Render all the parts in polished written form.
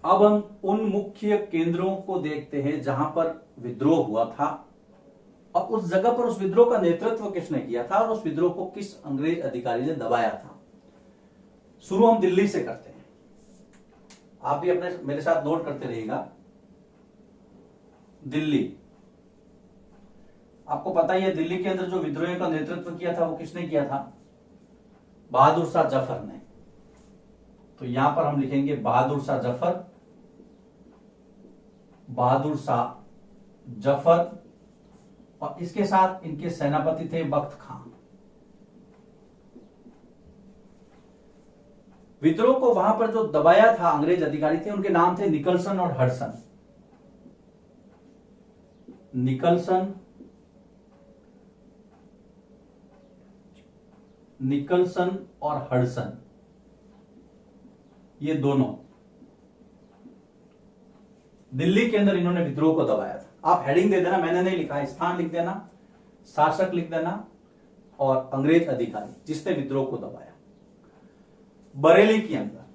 अब हम उन मुख्य केंद्रों को देखते हैं जहां पर विद्रोह हुआ था और उस जगह पर उस विद्रोह का नेतृत्व किसने किया था और उस विद्रोह को किस अंग्रेज अधिकारी ने दबाया था। शुरू हम दिल्ली से करते हैं। आप भी अपने मेरे साथ नोट करते रहिएगा। दिल्ली, आपको पता ही है दिल्ली के अंदर जो विद्रोह का नेतृत्व किया था वो किसने किया था? बहादुर शाह जफर ने। तो यहां पर हम लिखेंगे बहादुर शाह जफर, बहादुर शाह जफर, और इसके साथ इनके सेनापति थे बख्त खान। विद्रोह को वहां पर जो दबाया था अंग्रेज अधिकारी थे उनके नाम थे निकलसन और हडसन। निकलसन और हडसन, ये दोनों दिल्ली के अंदर इन्होंने विद्रोह को दबाया था। आप हेडिंग दे देना, मैंने नहीं लिखा है, स्थान लिख देना, शासक लिख देना और अंग्रेज अधिकारी जिसने विद्रोह को दबाया। बरेली के अंदर,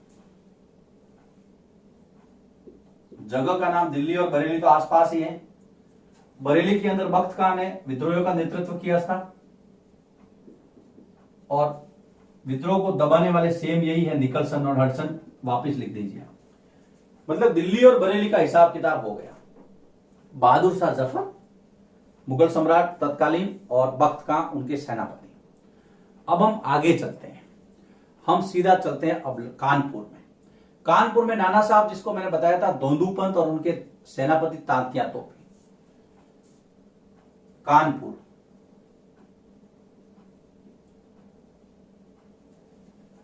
जगह का नाम दिल्ली और बरेली तो आसपास ही है। बरेली के अंदर बख्त खान ने विद्रोह का नेतृत्व किया था और विद्रोह को दबाने वाले सेम यही है, निकलसन और हडसन। वापस लिख दीजिए। मतलब दिल्ली और बरेली का हिसाब किताब हो गया। बहादुर शाह जफर मुगल सम्राट तत्कालीन और बख्त खान उनके सेनापति। अब हम आगे चलते हैं, हम सीधा चलते हैं अब कानपुर में। कानपुर में नाना साहब जिसको मैंने बताया था दोंदूपंत और उनके सेनापति तांतिया तोपे। कानपुर,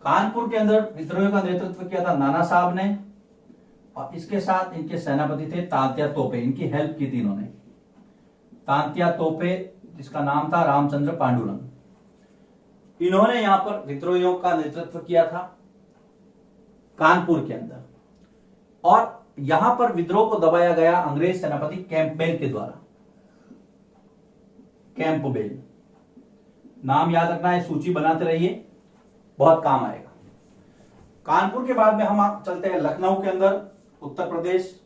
कानपुर के अंदर विद्रोह का नेतृत्व किया था नाना साहब ने और इसके साथ इनके सेनापति थे तांतिया तोपे। इनकी हेल्प की थी इन्होंने। तांतिया तोपे जिसका नाम था रामचंद्र पांडुरंग। इन्होंने यहां पर विद्रोहियों का नेतृत्व किया था कानपुर के अंदर और यहां पर विद्रोह को दबाया गया अंग्रेज सेनापति कैंपबेल के द्वारा। कैंपबेल नाम याद रखना है, सूची बनाते रहिए, बहुत काम आएगा। कानपुर के बाद में हम चलते हैं लखनऊ के अंदर, उत्तर प्रदेश।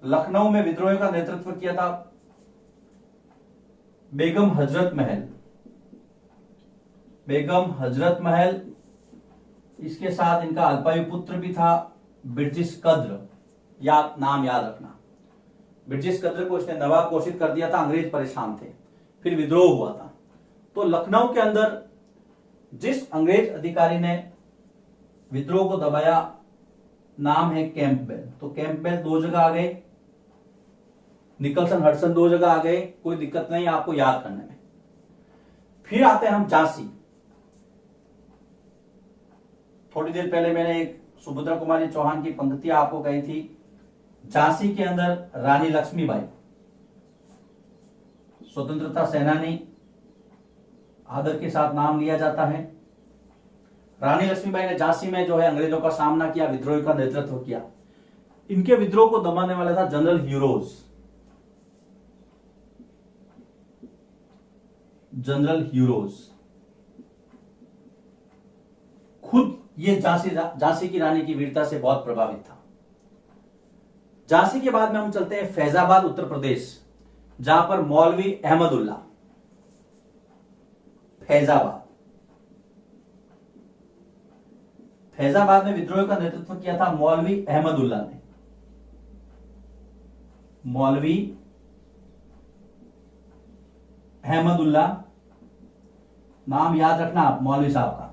लखनऊ में विद्रोह का नेतृत्व किया था बेगम हजरत महल। बेगम हजरत महल, इसके साथ इनका अल्पायु पुत्र भी था ब्रिटिश कद्र। नाम याद रखना। ब्रिटिश कद्र को इसने नवाब घोषित कर दिया था, अंग्रेज परेशान थे, फिर विद्रोह हुआ था। तो लखनऊ के अंदर जिस अंग्रेज अधिकारी ने विद्रोह को दबाया नाम है कैंपबेल। तो कैंपबेल दो जगह आ गए, निकलसन हडसन दो जगह आ गए, कोई दिक्कत नहीं आपको याद करने में। फिर आते हैं हम झांसी। थोड़ी देर पहले मैंने एक सुभद्रा कुमारी चौहान की पंक्तियां आपको कही थी। झांसी के अंदर रानी लक्ष्मीबाई, स्वतंत्रता सेनानी, आदर के साथ नाम लिया जाता है। रानी लक्ष्मीबाई ने झांसी में जो है अंग्रेजों का सामना किया, विद्रोह का नेतृत्व किया। इनके विद्रोह को दबाने वाला था जनरल ह्यूरोज। जनरल ह्यूरोज खुद ये झांसी की रानी की वीरता से बहुत प्रभावित था। झांसी के बाद में हम चलते हैं फैजाबाद उत्तर प्रदेश, जहां पर मौलवी अहमदुल्ला। फैजाबाद में विद्रोह का नेतृत्व किया था मौलवी अहमदुल्ला ने। मौलवी अहमदुल्ला, नाम याद रखना आप मौलवी साहब का।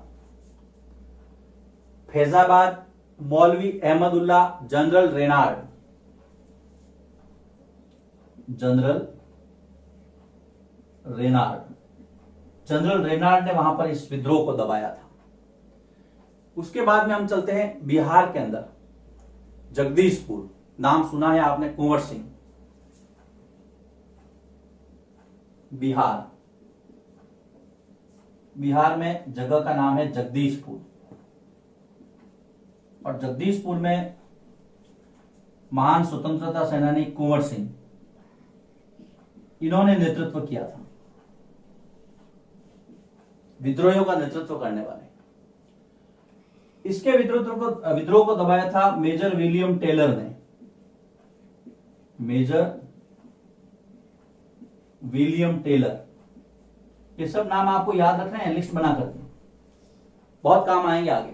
फैजाबाद, मौलवी Ahmadullah, general Renard. General Renard ने वहां पर इस विद्रोह को दबाया था। उसके बाद में हम चलते हैं बिहार के अंदर, जगदीशपुर। नाम सुना है आपने, कुंवर सिंह। बिहार में जगह का नाम है जगदीशपुर और जगदीशपुर में महान स्वतंत्रता सेनानी कुंवर सिंह, इन्होंने नेतृत्व किया था, विद्रोहियों का नेतृत्व करने वाले। इसके विद्रोह को दबाया था मेजर विलियम टेलर ने। मेजर विलियम टेलर, ये सब नाम आपको याद रखना है, लिस्ट बना करके बहुत काम आएंगे आगे।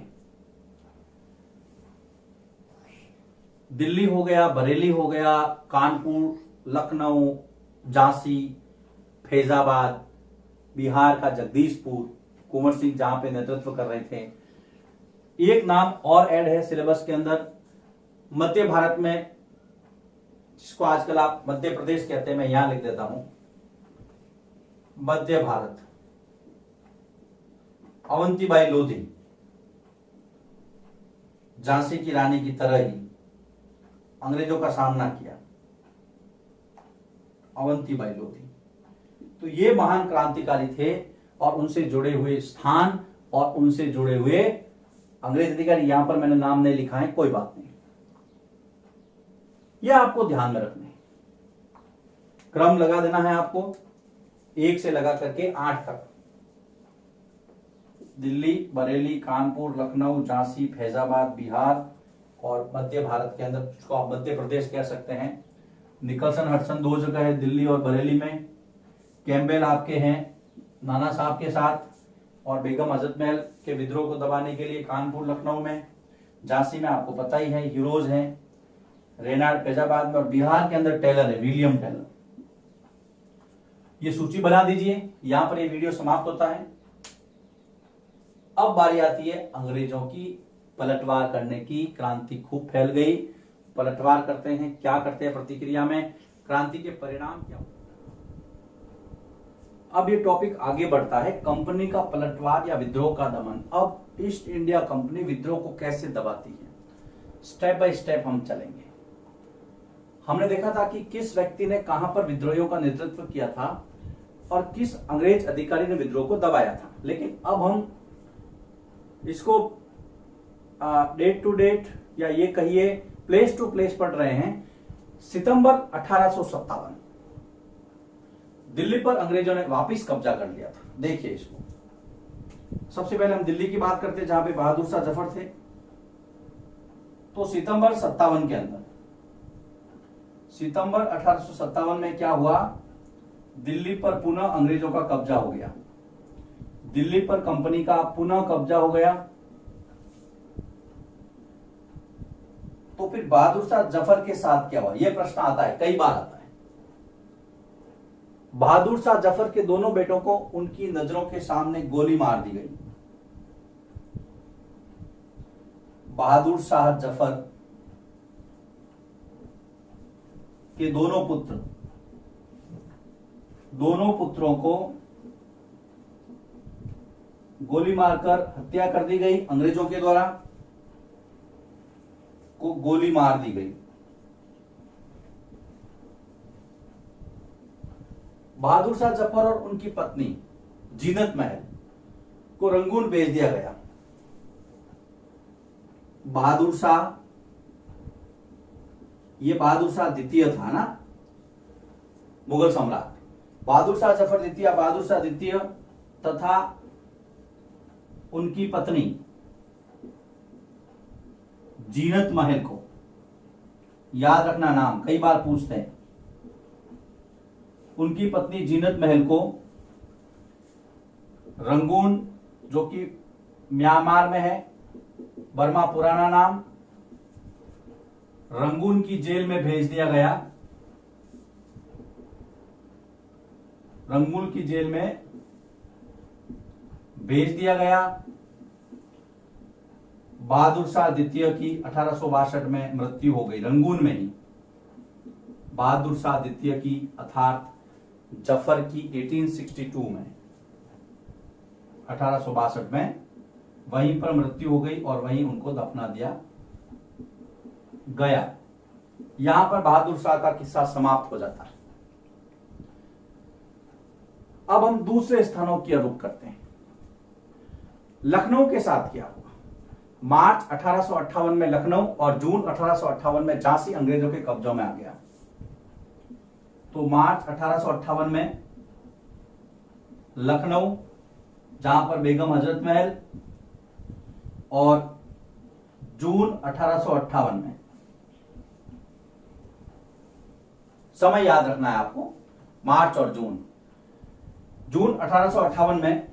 दिल्ली हो गया, बरेली हो गया, कानपुर, लखनऊ, झांसी, फैजाबाद, बिहार का जगदीशपुर, कुंवर सिंह जहां पे नेतृत्व कर रहे थे। एक नाम और ऐड है सिलेबस के अंदर, मध्य भारत में, जिसको आजकल आप मध्य प्रदेश कहते हैं, मैं यहां लिख देता हूं मध्य भारत। अवंतीबाई लोधी, झांसी की रानी की तरह ही अंग्रेजों का सामना किया, अवंतीबाई लोधी। तो ये महान क्रांतिकारी थे और उनसे जुड़े हुए स्थान और उनसे जुड़े हुए अंग्रेज अधिकारी, यहां पर मैंने नाम नहीं लिखा है, कोई बात नहीं, यह आपको ध्यान में रखना है। क्रम लगा देना है आपको, 1 से लगा करके 8 तक। दिल्ली, बरेली, कानपुर, लखनऊ, झांसी, फैजाबाद, बिहार और मध्य भारत के अंदर, जिसको आप मध्य प्रदेश कह सकते हैं। निकलसन हडसन 2 जगह है, दिल्ली और बरेली में। कैम्पबेल आपके हैं नाना साहब के साथ, और बेगम हजरत महल के विद्रोह को दबाने के लिए कानपुर, लखनऊ में। झांसी में आपको पता ही है, हीरोज हैं, रेनाड फैजाबाद में, और बिहार के अंदर टेलर है, विलियम टेलर। ये सूची बना दीजिए, यहां पर ये वीडियो समाप्त होता है। अब बारी आती है अंग्रेजों की पलटवार करने की। क्रांति खूब फैल गई, पलटवार करते हैं, क्या करते हैं प्रतिक्रिया में, क्रांति के परिणाम क्या। अब ये टॉपिक आगे बढ़ता है, कंपनी का पलटवार या विद्रोह का दमन। अब ईस्ट इंडिया कंपनी विद्रोह को कैसे दबाती है, स्टेप बाय स्टेप हम चलेंगे। हमने देखा था कि किस व्यक्ति ने कहां पर विद्रोहियों का नेतृत्व किया था और किस अंग्रेज अधिकारी ने विद्रोह को दबाया था। लेकिन अब हम इसको डेट टू डेट या ये कहिए प्लेस टू प्लेस पढ़ रहे हैं। सितंबर 1857 दिल्ली पर अंग्रेजों ने वापस कब्जा कर लिया था। देखिए इसको, सबसे पहले हम दिल्ली की बात करते हैं जहां पे बहादुर शाह जफर थे। तो सितंबर 57 के अंदर, सितंबर 1857 में क्या हुआ, दिल्ली पर पुनः अंग्रेजों का कब्जा हो गया। दिल्ली पर कंपनी का पुनः कब्जा हो गया। तो फिर बहादुर शाह जफर के साथ क्या हुआ, यह प्रश्न आता है, कई बार आता है। बहादुर शाह जफर के दोनों बेटों को उनकी नजरों के सामने गोली मार दी गई। बहादुर शाह जफर के दोनों पुत्रों को गोली मारकर हत्या कर दी गई, अंग्रेजों के द्वारा को गोली मार दी गई। बहादुर शाह जफर और उनकी पत्नी जीनत महल को रंगून भेज दिया गया। बहादुर शाह, ये बहादुर शाह द्वितीय था ना, मुगल सम्राट। बहादुर शाह जफर द्वितीय, बहादुर शाह द्वितीय तथा उनकी पत्नी जीनत महल को, याद रखना नाम, कई बार पूछते हैं। उनकी पत्नी जीनत महल को रंगून, जो कि म्यांमार में है, बर्मा पुराना नाम, रंगून की जेल में भेज दिया गया। रंगून की जेल में भेज दिया गया। बहादुर शाह द्वितीय की 1862 में मृत्यु हो गई, रंगून में ही। बहादुर शाह द्वितीय की अर्थात जफर की 1862 में, 1862 में वहीं पर मृत्यु हो गई और वहीं उनको दफना दिया गया। यहां पर बहादुर शाह का किस्सा समाप्त हो जाता है। अब हम दूसरे स्थानों की रुख करते हैं। लखनऊ के साथ क्या हुआ? मार्च 1858 में लखनऊ और जून 1858 में झांसी अंग्रेजों के कब्जों में आ गया। तो मार्च 1858 में लखनऊ, जहां पर बेगम हजरत महल और जून 1858 में। समय याद रखना है आपको, मार्च और जून। जून 1858 में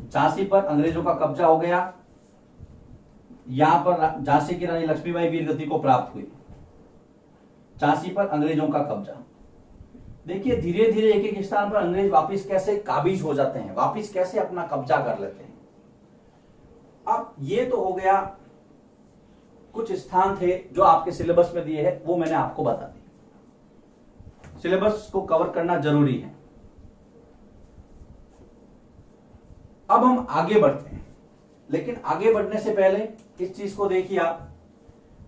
झांसी पर अंग्रेजों का कब्जा हो गया। यहां पर झांसी की रानी लक्ष्मीबाई वीरगति को प्राप्त हुई। झांसी पर अंग्रेजों का कब्जा। देखिए धीरे धीरे एक एक स्थान पर अंग्रेज वापिस कैसे काबिज हो जाते हैं, वापिस कैसे अपना कब्जा कर लेते हैं। अब ये तो हो गया, कुछ स्थान थे जो आपके सिलेबस में दिए हैं, वो मैंने आपको बता दी। सिलेबस को कवर करना जरूरी है। अब हम आगे बढ़ते हैं, लेकिन आगे बढ़ने से पहले इस चीज को देखिए आप।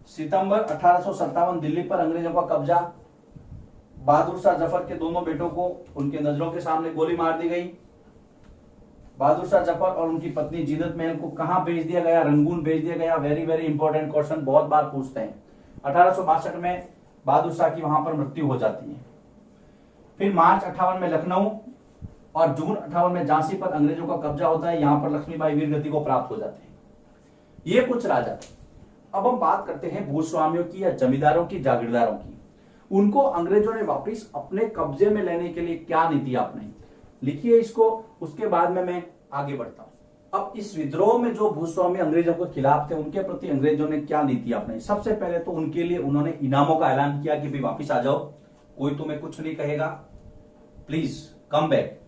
सितंबर 1857 दिल्ली पर अंग्रेजों का कब्जा। बहादुर शाह जफर के दोनों बेटों को उनके नजरों के सामने गोली मार दी गई। बहादुर शाह जफर और उनकी पत्नी जीनत महल को कहां भेज दिया गया? रंगून भेज दिया गया। वेरी वेरी इंपॉर्टेंट क्वेश्चन, बहुत बार पूछते हैं। 1862 में बहादुर शाह की वहां पर मृत्यु हो जाती है। फिर मार्च 58 में लखनऊ और जून 58 में झांसी पर अंग्रेजों का कब्जा होता है। यहां पर लक्ष्मीबाई वीरगति को प्राप्त हो जाते हैं। ये कुछ राजा थे। अब हम बात करते हैं भूस्वामियों की या जमींदारों की, जागीरदारों की। उनको अंग्रेजों ने वापस अपने कब्जे में लेने के लिए क्या नीति अपनाई, लिखिए इसको, उसके बाद में मैं आगे बढ़ता हूं। अब इस विद्रोह में जो भूस्वामी अंग्रेजों के खिलाफ थे, उनके प्रति अंग्रेजों ने क्या नीति अपनाई? सबसे पहले तो उनके लिए उन्होंने इनामों का ऐलान किया कि भाई वापिस आ जाओ, कोई तुम्हें कुछ नहीं कहेगा, प्लीज कम बैक।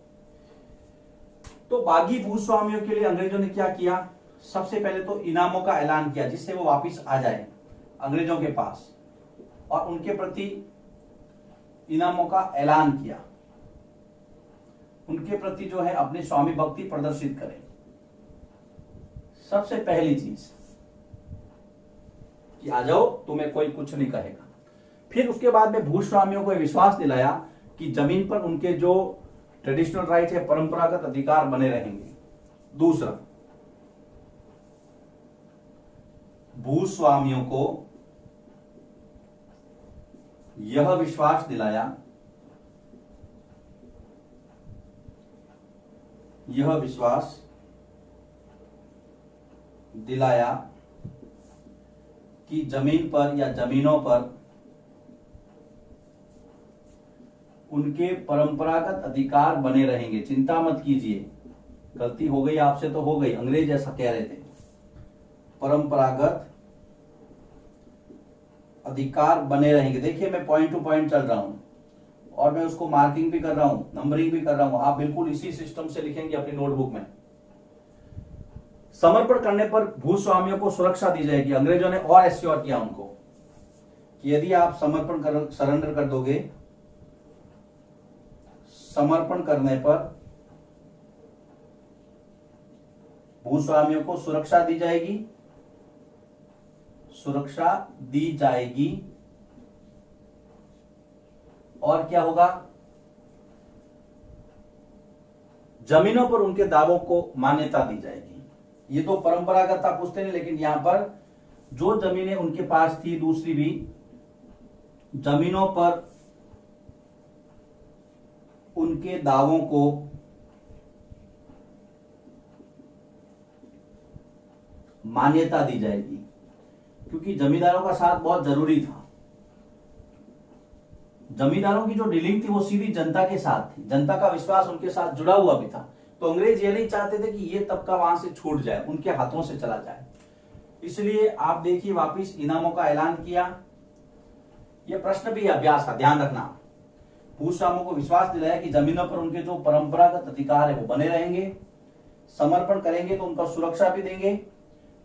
तो बागी भूस्वामियों के लिए अंग्रेजों ने क्या किया? सबसे पहले तो इनामों का ऐलान किया जिससे वो वापिस आ जाए अंग्रेजों के पास, और उनके प्रति इनामों का ऐलान किया। उनके प्रति जो है अपनी स्वामी भक्ति प्रदर्शित करें। सबसे पहली चीज कि आ जाओ, तुम्हें कोई कुछ नहीं कहेगा। फिर उसके बाद में भूस्वामियों को विश्वास दिलाया कि जमीन पर उनके जो ट्रेडिशनल राइट है, परंपरागत अधिकार बने रहेंगे। दूसरा, भूस्वामियों को यह विश्वास दिलाया, कि जमीन पर या जमीनों पर उनके परंपरागत अधिकार बने रहेंगे। चिंता मत कीजिए, गलती हो गई आपसे तो हो गई, अंग्रेज ऐसा कह रहे थे। परंपरागत अधिकार बने रहेंगे। देखिए मैं पॉइंट टू पॉइंट चल रहा हूं और मैं उसको मार्किंग भी कर रहा हूं, नंबरिंग भी कर रहा हूं। आप बिल्कुल इसी सिस्टम से लिखेंगे अपनी नोटबुक में। समर्पण करने पर भूस्वामियों को सुरक्षा दी जाएगी। अंग्रेजों ने और एश्योर किया उनको कि यदि आप सरेंडर कर दोगे, समर्पण करने पर भूस्वामियों को सुरक्षा दी जाएगी। और क्या होगा? जमीनों पर उनके दावों को मान्यता दी जाएगी। ये तो परंपरागत आप पूछते नहीं, लेकिन यहां पर जो जमीनें उनके पास थी, दूसरी भी जमीनों पर उनके दावों को मान्यता दी जाएगी, क्योंकि जमींदारों का साथ बहुत जरूरी था। जमींदारों की जो डीलिंग थी वो सीधी जनता के साथ थी, जनता का विश्वास उनके साथ जुड़ा हुआ भी था। तो अंग्रेज ये नहीं चाहते थे कि ये तबका वहां से छूट जाए, उनके हाथों से चला जाए। इसलिए आप देखिए वापिस इनामों का ऐलान किया। ये प्रश्न भी अभ्यास का ध्यान रखना। भूस्वामियों को विश्वास दिलाया कि जमीनों पर उनके जो परंपरागत अधिकार है वो बने रहेंगे, समर्पण करेंगे तो उनका सुरक्षा भी देंगे,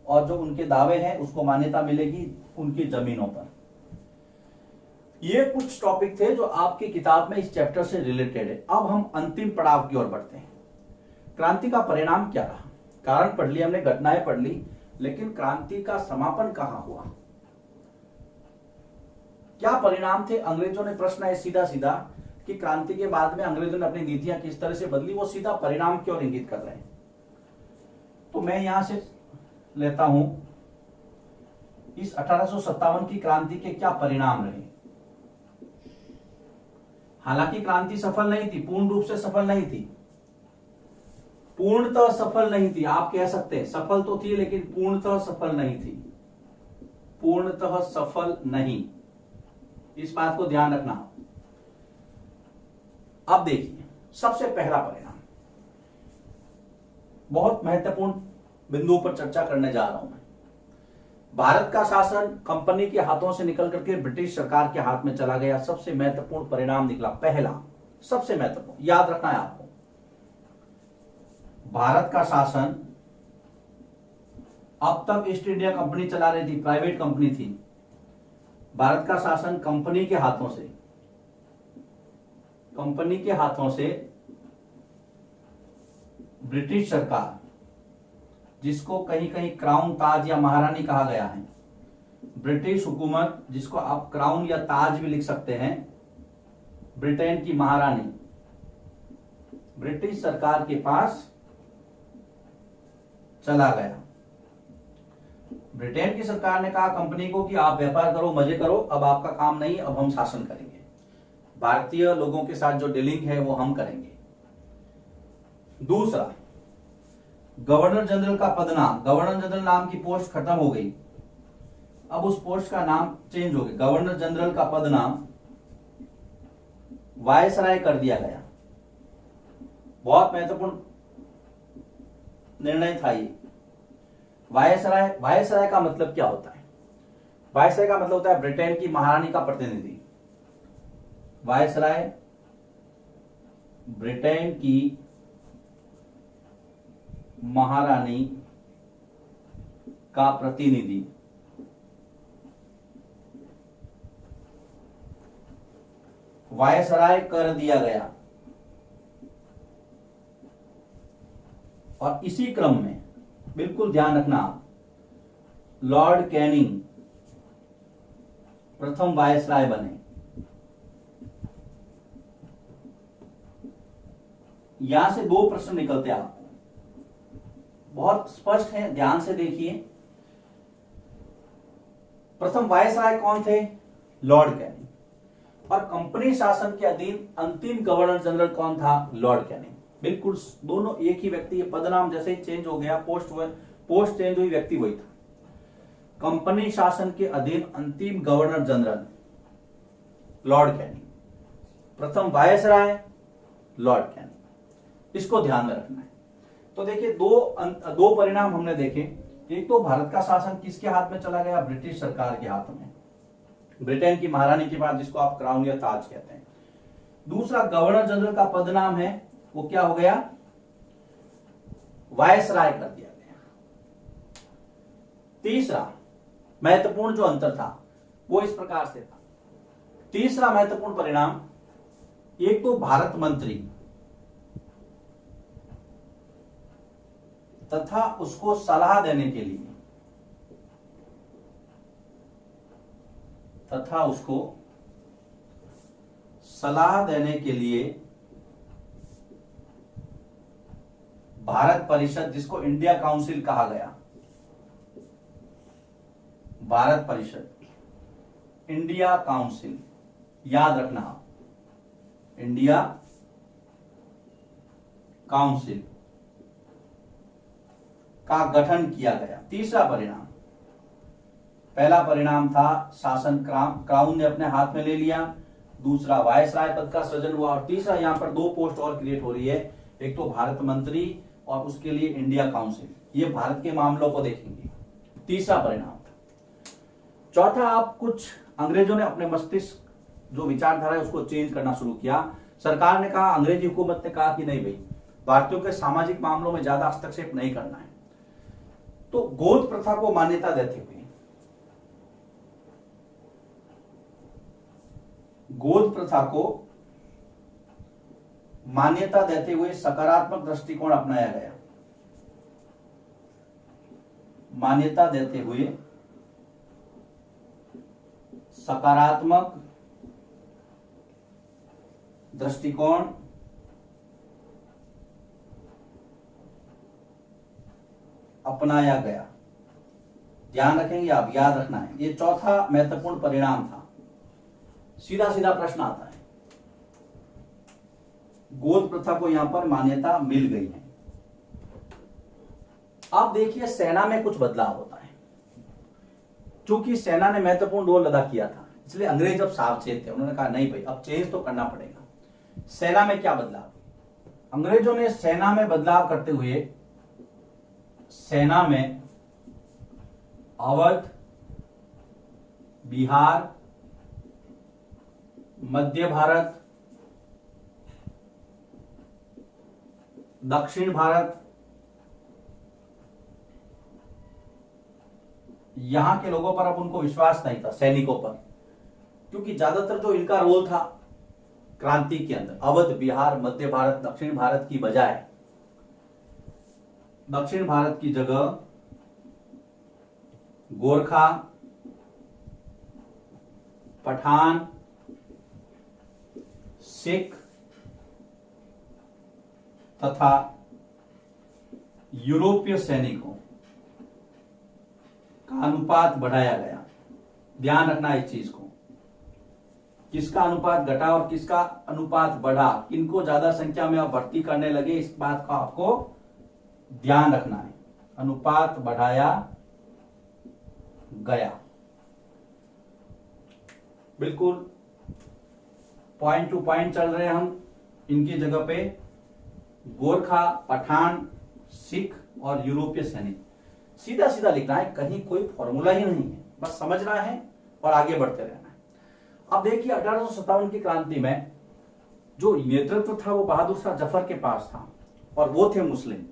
और जो उनके दावे हैं उसको मान्यता मिलेगी उनकी जमीनों पर। ये कुछ टॉपिक थे जो आपकी किताब में इस चैप्टर से रिलेटेड है। अब हम अंतिम पड़ाव की ओर बढ़ते हैं। क्रांति का परिणाम क्या रहा? कारण पढ़ लिया हमने, घटनाएं पढ़ ली, लेकिन क्रांति का समापन कहां हुआ? क्या परिणाम थे? अंग्रेजों ने, प्रश्न है सीधा सीधा कि क्रांति के बाद में अंग्रेजों ने अपनी नीतियां किस तरह से बदली, वो सीधा परिणाम क्यों इंगित कर रहे हैं। तो मैं यहां से लेता हूं इस 1857 की क्रांति के क्या परिणाम रहे। हालांकि क्रांति सफल नहीं थी, पूर्ण रूप से सफल नहीं थी, पूर्णतः सफल नहीं थी। आप कह सकते हैं सफल तो थी लेकिन पूर्णतः सफल नहीं थी, पूर्णतः सफल नहीं, इस बात को ध्यान रखना। अब देखिए सबसे पहला परिणाम, बहुत महत्वपूर्ण बिंदु पर चर्चा करने जा रहा हूं मैं। भारत का शासन कंपनी के हाथों से निकल करके ब्रिटिश सरकार के हाथ में चला गया। सबसे महत्वपूर्ण परिणाम निकला, पहला सबसे महत्वपूर्ण, याद रखना है आपको। भारत का शासन, अब तक ईस्ट इंडिया कंपनी चला रही थी, प्राइवेट कंपनी थी। भारत का शासन कंपनी के हाथों से, कंपनी के हाथों से ब्रिटिश सरकार, जिसको कहीं कहीं क्राउन, ताज या महारानी कहा गया है, ब्रिटिश हुकूमत, जिसको आप क्राउन या ताज भी लिख सकते हैं, ब्रिटेन की महारानी, ब्रिटिश सरकार के पास चला गया। ब्रिटेन की सरकार ने कहा कंपनी को कि आप व्यापार करो, मजे करो, अब आपका काम नहीं, अब हम शासन करेंगे, भारतीय लोगों के साथ जो डीलिंग है वो हम करेंगे। दूसरा, गवर्नर जनरल का पदनाम, गवर्नर जनरल नाम की पोस्ट खत्म हो गई, अब उस पोस्ट का नाम चेंज हो गया। गवर्नर जनरल का पदनाम वायसराय कर दिया गया। बहुत महत्वपूर्ण निर्णय था ये। वायसराय, वायसराय का मतलब क्या होता है? वायसराय का मतलब होता है ब्रिटेन की महारानी का प्रतिनिधि। वायसराय ब्रिटेन की महारानी का प्रतिनिधि। वायसराय कर दिया गया। और इसी क्रम में बिल्कुल ध्यान रखना, लॉर्ड कैनिंग प्रथम वायसराय बने। यहां से दो प्रश्न निकलते हैं आपको, बहुत स्पष्ट है, ध्यान से देखिए। प्रथम वायसराय कौन थे? Lord Canning. और कंपनी शासन के अधीन अंतिम गवर्नर जनरल कौन था? Lord Canning. बिल्कुल दोनों एक ही व्यक्ति है, पदनाम जैसे ही चेंज हो गया, पोस्ट चेंज हुई, व्यक्ति वही था। कंपनी शासन के अधीन अंतिम गवर्नर जनरल लॉर्ड कैनिंग, प्रथम वायसराय लॉर्ड कैनिंग, इसको ध्यान में रखना है। तो देखिए दो परिणाम हमने देखे। एक तो भारत का शासन किसके हाथ में चला गया? ब्रिटिश सरकार के हाथ में, ब्रिटेन की महारानी के पास, जिसको आप क्राउन या ताज कहते हैं। दूसरा, गवर्नर जनरल का पदनाम है वो क्या हो गया? वायसराय कर दिया गया। तीसरा महत्वपूर्ण जो अंतर था वो इस प्रकार से था। तीसरा महत्वपूर्ण परिणाम, एक तो भारत मंत्री तथा उसको सलाह देने के लिए, तथा उसको सलाह देने के लिए भारत परिषद, जिसको इंडिया काउंसिल कहा गया, भारत परिषद, इंडिया काउंसिल, याद रखना, इंडिया काउंसिल का गठन किया गया। तीसरा परिणाम, पहला परिणाम था शासन क्राउन ने अपने हाथ में ले लिया, दूसरा वायसराय पद का सृजन हुआ, और तीसरा यहां पर दो पोस्ट और क्रिएट हो रही है, एक तो भारत मंत्री और उसके लिए इंडिया काउंसिल। ये भारत के मामलों को देखेंगे। तीसरा परिणाम। चौथा, आप कुछ अंग्रेजों ने अपने मस्तिष्क जो विचारधारा है उसको चेंज करना शुरू किया। सरकार ने कहा, अंग्रेजी हुकूमत ने कहा कि नहीं भाई, भारतीयों के सामाजिक मामलों में ज्यादा हस्तक्षेप नहीं करना है। तो गोद प्रथा को मान्यता देते हुए, गोद प्रथा को मान्यता देते हुए सकारात्मक दृष्टिकोण अपनाया गया। मान्यता देते हुए सकारात्मक दृष्टिकोण अपनाया गया। ध्यान रखेंगे आप, याद रखना है। ये चौथा महत्वपूर्ण परिणाम था। सीधा सीधा प्रश्न आता है, गोद प्रथा को यहां पर मान्यता मिल गई है। अब देखिए सेना में कुछ बदलाव होता है। क्योंकि सेना ने महत्वपूर्ण रोल अदा किया था, इसलिए अंग्रेज अब सावचेत थे। उन्होंने कहा नहीं भाई, अब चेंज तो करना पड़ेगा। सेना में क्या बदलाव? अंग्रेजों ने सेना में बदलाव करते हुए सेना में अवध, बिहार, मध्य भारत, दक्षिण भारत, यहां के लोगों पर अब उनको विश्वास नहीं था, सैनिकों पर, क्योंकि ज्यादातर जो इनका रोल था क्रांति के अंदर, अवध, बिहार, मध्य भारत, दक्षिण भारत की बजाय दक्षिण भारत की जगह गोरखा, पठान, सिख तथा यूरोपीय सैनिकों का अनुपात बढ़ाया गया। ध्यान रखना इस चीज को, किसका अनुपात घटा और किसका अनुपात बढ़ा, किनको ज्यादा संख्या में आप भर्ती करने लगे, इस बात का आपको ध्यान रखना है। अनुपात बढ़ाया गया, बिल्कुल पॉइंट टू पॉइंट चल रहे हैं हम। इनकी जगह पे गोरखा, पठान, सिख और यूरोपीय सैनिक, सीधा सीधा लिखना है, कहीं कोई फॉर्मूला ही नहीं है, बस समझना है और आगे बढ़ते रहना है। अब देखिए 1857 की क्रांति में जो नेतृत्व था वो बहादुर शाह जफर के पास था और वो थे मुस्लिम।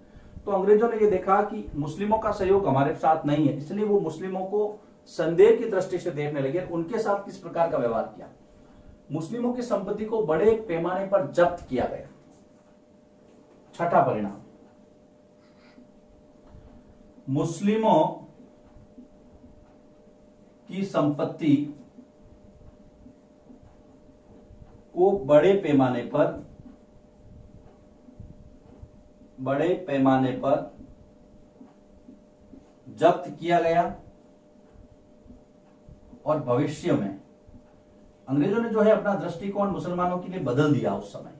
तो अंग्रेजों ने ये देखा कि मुस्लिमों का सहयोग हमारे साथ नहीं है, इसलिए वो मुस्लिमों को संदेह की दृष्टि से देखने लगे। उनके साथ किस प्रकार का व्यवहार किया? मुस्लिमों की संपत्ति को बड़े पैमाने पर जब्त किया गया। छठा परिणाम, मुस्लिमों की संपत्ति को बड़े पैमाने पर जब्त किया गया और भविष्य में अंग्रेजों ने जो है अपना दृष्टिकोण मुसलमानों के लिए बदल दिया। उस समय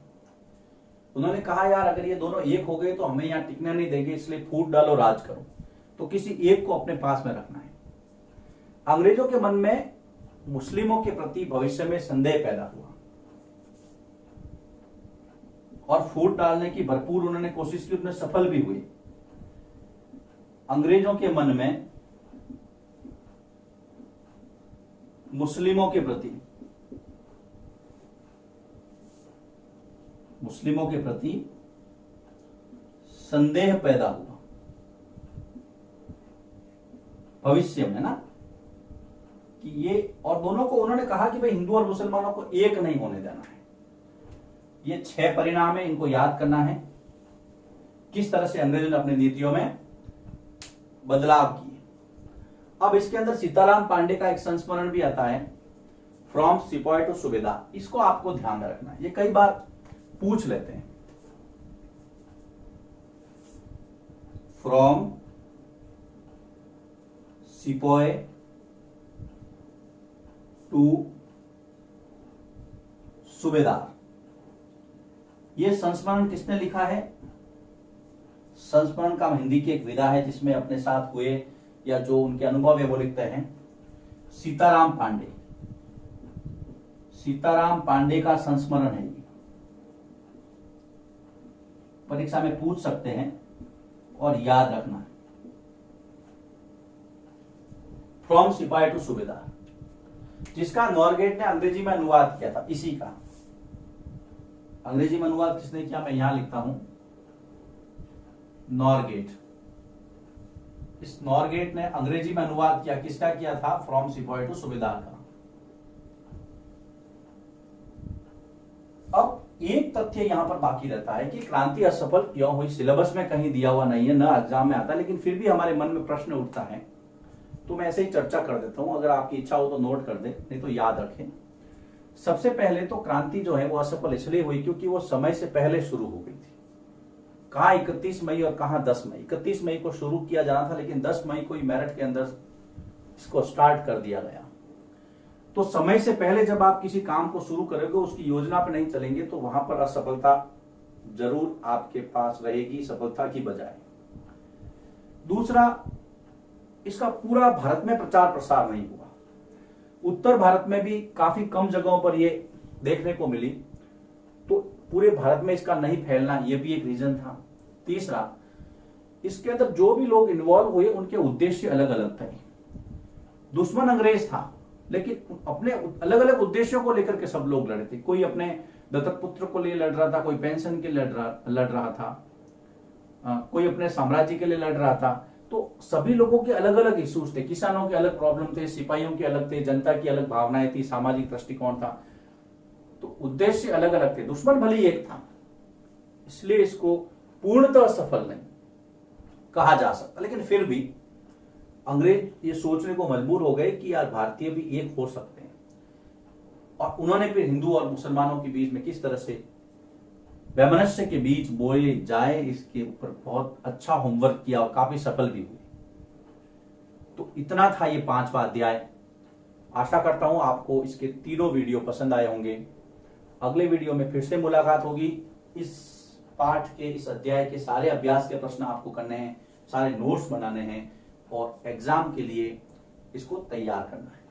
उन्होंने कहा यार अगर ये दोनों एक हो गए तो हमें यहां टिकने नहीं देंगे, इसलिए फूट डालो, राज करो। तो किसी एक को अपने पास में रखना है। अंग्रेजों के मन में मुस्लिमों के प्रति भविष्य में संदेह पैदा हुआ और फूट डालने की भरपूर उन्होंने कोशिश की, उनमें सफल भी हुए। अंग्रेजों के मन में मुस्लिमों के प्रति संदेह पैदा हुआ भविष्य में ना, कि ये, और दोनों को उन्होंने कहा कि भाई हिंदू और मुसलमानों को एक नहीं होने देना है। ये 6 परिणाम है, इनको याद करना है। किस तरह से अंग्रेजों ने अपनी नीतियों में बदलाव किए। अब इसके अंदर सीताराम पांडे का एक संस्मरण भी आता है, फ्रॉम सिपाही टू सूबेदार। इसको आपको ध्यान में रखना है, ये कई बार पूछ लेते हैं। फ्रॉम सिपाही टू सूबेदार, ये संस्मरण किसने लिखा है? संस्मरण का हिंदी की एक विधा है जिसमें अपने साथ हुए या जो उनके अनुभव है वो लिखते हैं सीताराम पांडे। सीताराम पांडे का संस्मरण है, परीक्षा में पूछ सकते हैं और याद रखना है। फ्रॉम सिपाही टू सूबेदार, जिसका नॉरगेट ने अंग्रेजी में अनुवाद किया था। इसी का अंग्रेजी में अनुवाद किसने किया? मैं यहां लिखता हूं नॉरगेट। इस नॉरगेट ने अंग्रेजी में अनुवाद किया, किसका किया था? फ्रॉम सिपाही टू सूबेदार का। अब एक तथ्य यहां पर बाकी रहता है कि क्रांति असफल क्यों हुई। सिलेबस में कहीं दिया हुआ नहीं है, न एग्जाम में आता, लेकिन फिर भी हमारे मन में प्रश्न उठता है, तो मैं ऐसे ही चर्चा कर देता हूं। अगर आपकी इच्छा हो तो नोट कर दे, नहीं तो याद रखें। सबसे पहले तो क्रांति जो है वो असफल इसलिए हुई क्योंकि वो समय से पहले शुरू हो गई थी। कहां 31 मई और कहां 10 मई। 31 मई को शुरू किया जाना था, लेकिन 10 मई को ही मेरठ के अंदर इसको स्टार्ट कर दिया गया। तो समय से पहले जब आप किसी काम को शुरू करोगे, उसकी योजना पर नहीं चलेंगे, तो वहां पर असफलता जरूर आपके पास रहेगी, सफलता की बजाय। दूसरा, इसका पूरा भारत में प्रचार प्रसार नहीं हुआ। उत्तर भारत में भी काफी कम जगहों पर ये देखने को मिली, तो पूरे भारत में इसका नहीं फैलना ये भी एक रीजन था। तीसरा, इसके अंदर जो भी लोग इन्वॉल्व हुए उनके उद्देश्य अलग अलग थे। दुश्मन अंग्रेज था, लेकिन अपने अलग अलग उद्देश्यों को लेकर के सब लोग लड़े थे। कोई अपने दत्तक पुत्र को लिए लड़ रहा था, कोई पेंशन के लड़ रहा था, कोई अपने साम्राज्य के लिए लड़ रहा था। तो सभी लोगों के अलग अलग इश्यूज थे। किसानों के अलग प्रॉब्लम थे, सिपाहियों के अलग थे, जनता की अलग भावनाएं थी, सामाजिक दृष्टिकोण था। तो उद्देश्य अलग अलग थे, दुश्मन भले ही एक था, इसलिए इसको पूर्णतः सफल नहीं कहा जा सकता। लेकिन फिर भी अंग्रेज ये सोचने को मजबूर हो गए कि यार भारतीय भी एक हो सकते हैं, और उन्होंने फिर हिंदू और मुसलमानों के बीच में किस तरह से वैमनस्य के बीच बोए जाए, इसके ऊपर बहुत अच्छा होमवर्क किया और काफी सफल भी हुए। तो इतना था ये 5वां अध्याय। आशा करता हूं आपको इसके तीनों वीडियो पसंद आए होंगे। अगले वीडियो में फिर से मुलाकात होगी। इस पाठ के, इस अध्याय के सारे अभ्यास के प्रश्न आपको करने हैं, सारे नोट्स बनाने हैं और एग्जाम के लिए इसको तैयार करना है।